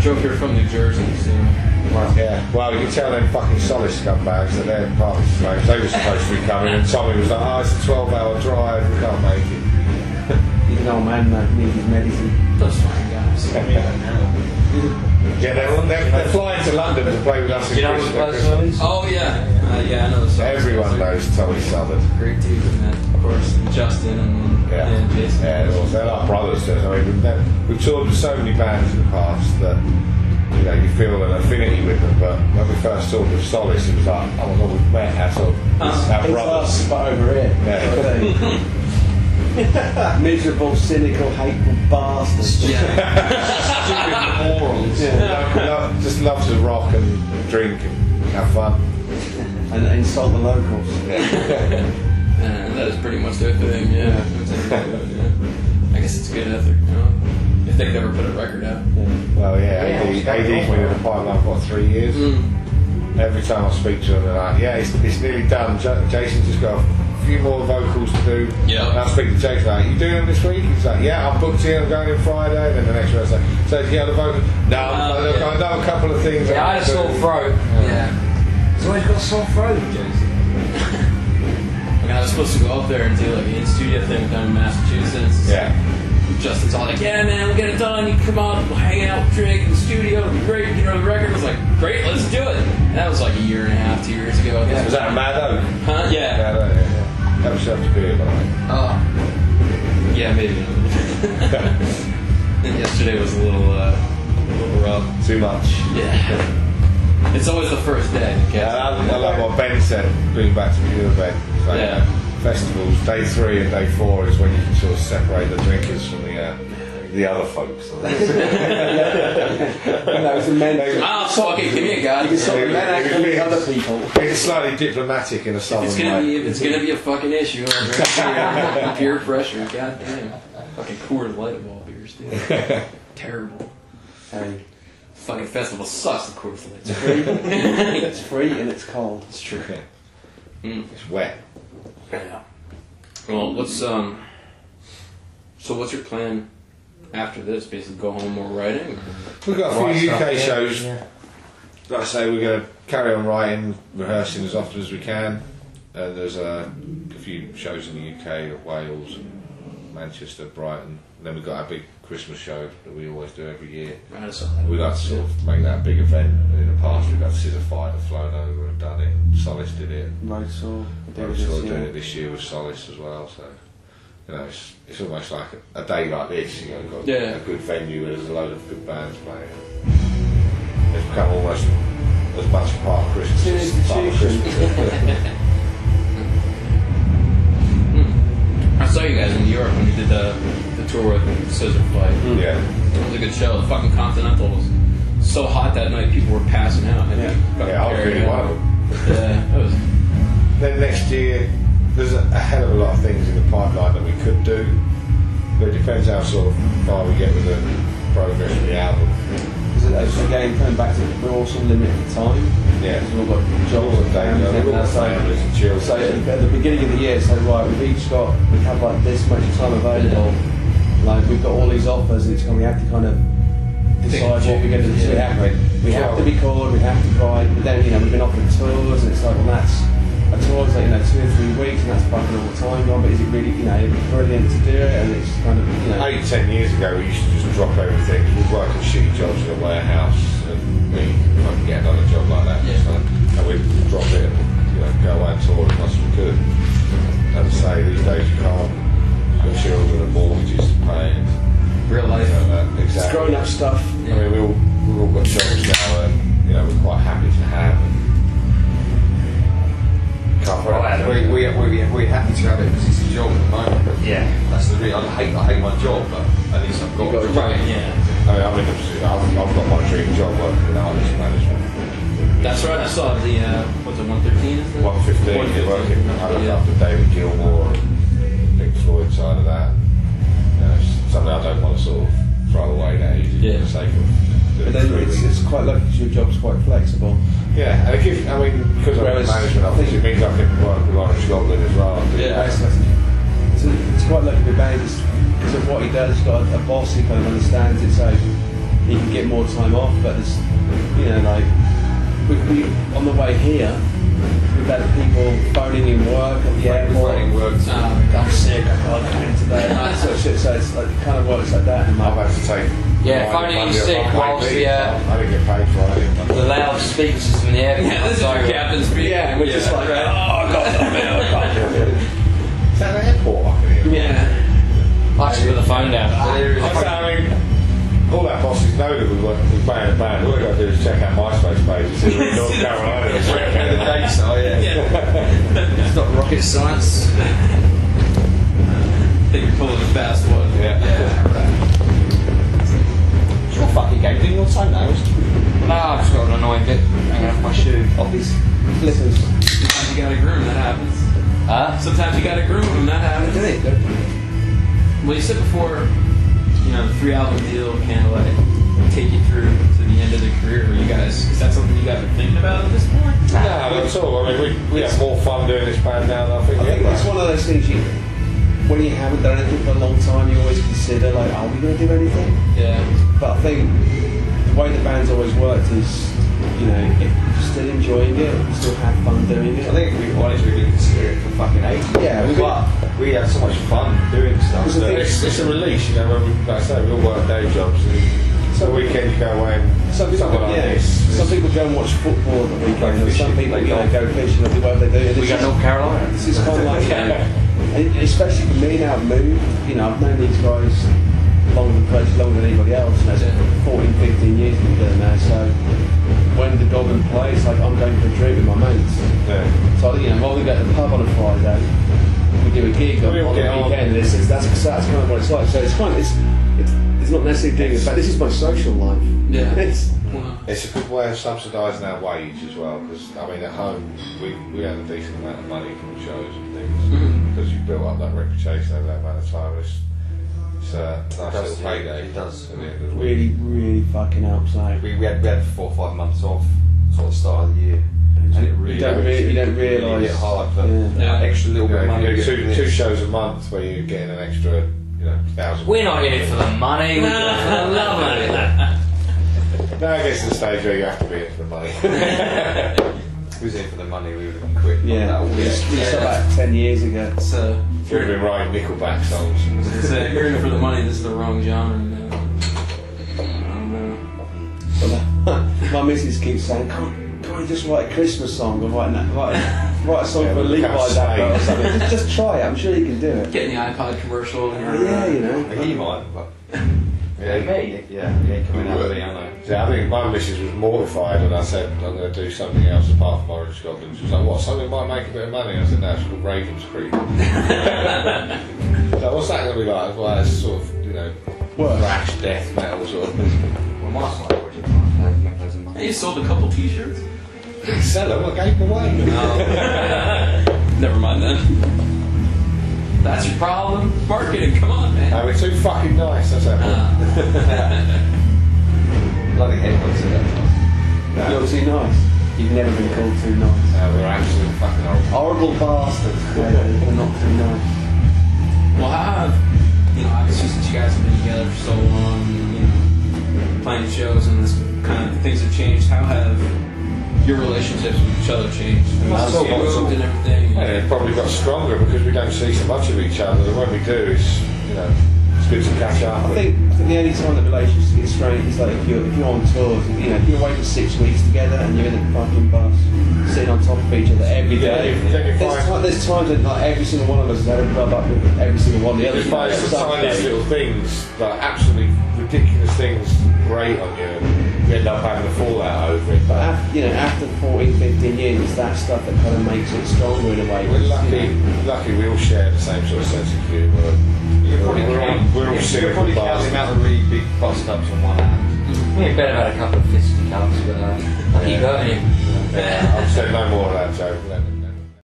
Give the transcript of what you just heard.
drove here from New Jersey, so... Yeah, well, you can tell them fucking Solace scumbags that they're party slaves. They were supposed to be coming, and Tommy was like, oh, it's a 12-hour drive, we can't make it. He's an old man that needs his medicine. Those fucking guys. Yeah, they're flying to London to play with us in Christmas. Oh, yeah. Yeah, I know the Southern. Everyone knows Tommy Southern. Great dude, man. Of course, and Justin and Jason. Yeah, they're like brothers to us. I mean, we've toured with so many bands in the past that you feel an affinity with them, but when we first toured with Solace, it was like, oh my god, we've met our brothers. Us, but over here. Yeah. Miserable, cynical, hateful bastards. Stupid morons. Yeah. Just love to rock and drink and have fun. And insult the locals. And that is pretty much their thing, yeah. I guess it's a good ethic, you know? If they could ever put a record out. Well, AD's been in the pipeline for 3 years. Every time I speak to them, they're like, yeah, it's nearly done. Jason's just got a few more vocals to do. Yeah. And I speak to Jason, like, you doing them this week? He's like, yeah, I'm booked in, I'm going in Friday. And then the next one I say, so did you get the vocal? No, I know a couple of things. Yeah, I had a sore throat. Yeah. So he's got a sore throat, Jason. I was supposed to go up there and do like an in-studio thing down in Massachusetts. Yeah. Justin's all like, yeah, man, we'll get it done. You can come on, we'll hang out, drink in the studio. It'll be great. You know, the record was like, great, let's do it. And that was like a year and a half, 2 years ago. Yeah. Was that a Mad Oak? Huh? Yeah. Mad Oak, yeah. Have yourself to beer, by the way. Yeah, maybe. And yesterday was a little rough. Too much. Yeah. It's always the first day. I love what Ben said, being back to the other Ben. Like, festivals, day 3 and day 4 is when you can sort of separate the drinkers from the other folks. It's a men. Fucking give me a guy. You can sort of men act from the other people. It's slightly diplomatic in a southern way. It's gonna be a fucking issue over here. Peer pressure, goddamn. Fucking Coors Light of all beers, dude. Terrible. Hey. Fucking festival sucks. The Coors Light. It's free. It's free and it's cold. It's true. It's wet. Yeah. Well, so what's your plan after this? Basically, go home more writing? We've got a few UK shows. Like I say, we're going to carry on writing, rehearsing as often as we can. And there's a few shows in the UK, Wales, and Manchester, Brighton. And then we've got our big Christmas show that we always do every year. We like to sort of make that a big event. In the past, we've had Scissor Fight have flown over and done it. Solace did it. Roadsaw doing it this year with Solace as well. So, it's almost like a day like this. You've got a good venue and there's a load of good bands playing. It's become almost as much a part of Christmas as part of Christmas. I saw you guys in New York when you did the tour with Scissor Fight. Yeah. It was a good show. The fucking Continental was so hot that night, people were passing out. I was really one of them. Yeah, it was. Then next year, there's a hell of a lot of things in the pipeline that we could do. But it depends how sort of far we get with the progress of the album. Because again, coming back to we're also limited for time. Yeah. Because we've got jobs and families and chill. So at the beginning of the year, so right, we have like this much time available. Like we've got all these offers, and we have to kind of decide what we're going to do. We have to record, we have to write, but then we've been offered tours, and it's like, well, that's a tour's like 2 or 3 weeks, and that's fucking all the time gone. But is it really it'd be brilliant to do it? And it's kind of 8-10 years ago, we used to just drop everything. We'd work at shitty jobs in a warehouse, and we fucking get another job like that, and we'd drop it and go away and tour as much as we could. As I say, these days you can't. You've got children and mortgages to pay. Real life. Exactly. It's grown up stuff. I mean, we've all got jobs now, and we're quite happy to have. We're happy to have it because it's a job at the moment. Yeah, that's the reason. I hate my job, but at least I've got a job. Yeah. I've got my dream job working in artist management. That's right. I saw the what's it, 113? 115. Working. I look after David Gilmour and Pink Floyd side of that. It's something I don't want to sort of throw away that easy for the sake of. But then it's quite lucky because your job's quite flexible. Yeah, and because I'm in management office, it means I can work with Orange Goblin as well. Yeah, it's quite lucky with Babe because of what he does. He's got a boss who kind of understands it. So he can get more time off. But there's, you know, like we on the way here, we've had people phoning in work at the airport. I'm sick, I can't come in today. And that sort of shit. So it's like, it kind of works like that. And I've had to take. Phoning in sick whilst I didn't get paid for it. the loudspeaker system in the airport. Yeah, this is your captain speaking. yeah, we're just like, oh, I got something, I can't do it. Is that an airport? I can hear. Yeah. I actually put the phone down. I mean, all our bosses know that we're playing a band. All they've got to do is check out MySpace page and see we're in North Carolina. Where the dates are, It's not rocket science. I think you're pulling a fast one. It's your fucking game, doing your toenails. No, I've just got an annoying bit hanging off my shoe. Off these flippers. Sometimes you gotta groom, that happens. Sometimes you gotta groom them, that happens. Well, you said before, you know, the 3-album deal kind of like take you through to the end of the career. Are you guys, is that something you guys are thinking about at this point? No, not at all. I mean, we have more fun doing this band now than I think it's one of those things when you haven't done anything for a long time, you always consider, like, are we going to do anything? Yeah. But I think the way the band's always worked is, you know, if you're still enjoying it, you still have fun doing it. I think if we're honest, we didn't consider it for fucking ages. Yeah, we had so much fun doing stuff. It's a release, you know, when we, like I say, we all work day jobs. And so the weekend you go away and some people, something like this. Some people go and watch football at the weekend, and some people, you know, go fishing or do whatever they do. We got North Carolina. This is kind of like, and especially for me now, I've moved. You know, I've known these guys longer than anybody else. You know, 14, 15 years we've been doing that. So when the Goblin plays, like I'm going for a drink with my mates. Yeah. So you know, while we go to the pub on a Friday, we do a gig on the weekend. And that's kind of what it's like. So it's kind of, it's not necessarily doing it, but this is my social life. Yeah. It's a good way of subsidising our wage as well, because I mean at home we earn a decent amount of money from the shows and things, because you built up that reputation over that amount of time. It's a nice little payday. It does. At the end of the week. Really fucking helps out. We had 4 or 5 months off, sort of start of the year. And it really you don't realise. It's hard, but Yeah. extra little bit of money. You to do get two shows a month where you're getting an extra, you know, 1,000. We're not in it for the money, we're in it for the love of it. Now it gets to the stage where you have to be in for the money. If we was in for the money, we would have been quick. Yeah, we started about 10 years ago. So, We've been writing Nickelback songs. if you're in it for the money, this is the wrong genre. I don't know. My missus keeps saying, can't you just write a Christmas song or write a song for Levi Dapper or something? Just try it, I'm sure you can do it. Getting the iPod commercial. Yeah, you know. He might, but Me? he ain't coming out of it, I know. See, I think my missus was mortified when I said I'm going to do something else apart from Orange Goblin. She was like, what, something might make a bit of money? I said, no, it's called Ravens Creek. So what's that going to be like? Well, it's sort of, you know, thrash, death metal sort of thing. Well, my side originally. Hey, you sold a couple t-shirts? Didn't sell them, I gave them away. Never mind then. That's your problem? Marketing, come on, man. We're too fucking nice, that's our problem. Bloody headphones in that. You're too nice. You've never been called too nice. We're absolutely fucking horrible. Horrible bastards. They're not too nice. Well, how have, you know, obviously since you guys have been together for so long, you know, playing shows and this kind of things have changed, how have your relationships with each other changed? Well, you moved and everything. And it probably got stronger because we don't see so much of each other. And when we do, it's, you know, it's good to catch up. I think the only time that relationships get strained is like if you're on tours, you know, if you're away for 6 weeks together and you're in a fucking bus, sitting on top of each other every day. There's times that like every single one of us has had a rub up with every single one of the others. You find the tiniest little things, like absolutely ridiculous things, grate on you, and you end up having a fallout over it. But after 14, 15 years, it's that stuff that kind of makes it stronger in a way. We're lucky we all share the same sort of sense of humour. We're all You probably count the amount of really big bust-ups on one hand. We better have had a couple of fisticuffs, but I keep hurting him. I've said no more of that joke.